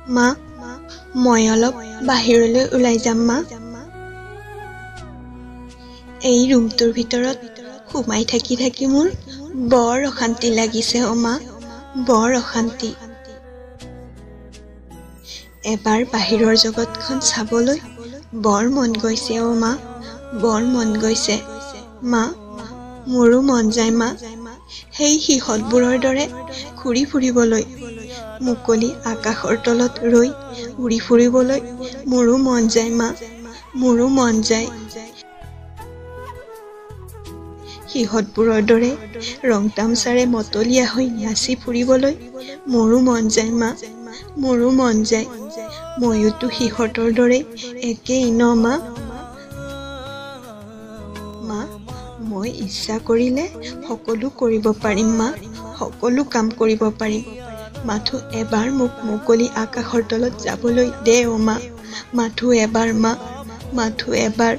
মা মই অলপ বাহিৰলৈ ওলাই যাম মা এই ৰুমটোৰ ভিতৰত সোমাই থাকি মোৰ বৰ অশান্তি লাগিছে মা বৰ অশান্তি এবাৰ বাহিৰৰ জগতখন চাবলৈ বৰ মন গৈছে মা বৰ মন গৈছে মা মোৰো মন যায় মা সেই সিহঁতবোৰৰ দৰে ঘূৰি ফুৰিবলৈ মুকলি আকাশৰ তলত ৰৈ উৰি ফুৰিবলৈ মোৰো মন যায় মা মোৰো মন যায় সিহঁতবোৰৰ দৰে ৰং তামচাৰে মতলীয়া হৈ নাচি ফুৰিবলৈ মোৰো মন যায় মা মোৰো মন যায় ময়োতো সিহঁতৰ দৰে একেই ন মা মা মই ইচ্ছা কৰিলে সকলো কৰিব পাৰিম মা সকলো কাম কৰিব পাৰিম মাথো এবাৰ মোক মুকলি আকাশৰ তলত যাবলৈ দে মা মাথো এবাৰ মা মাথো এবাৰ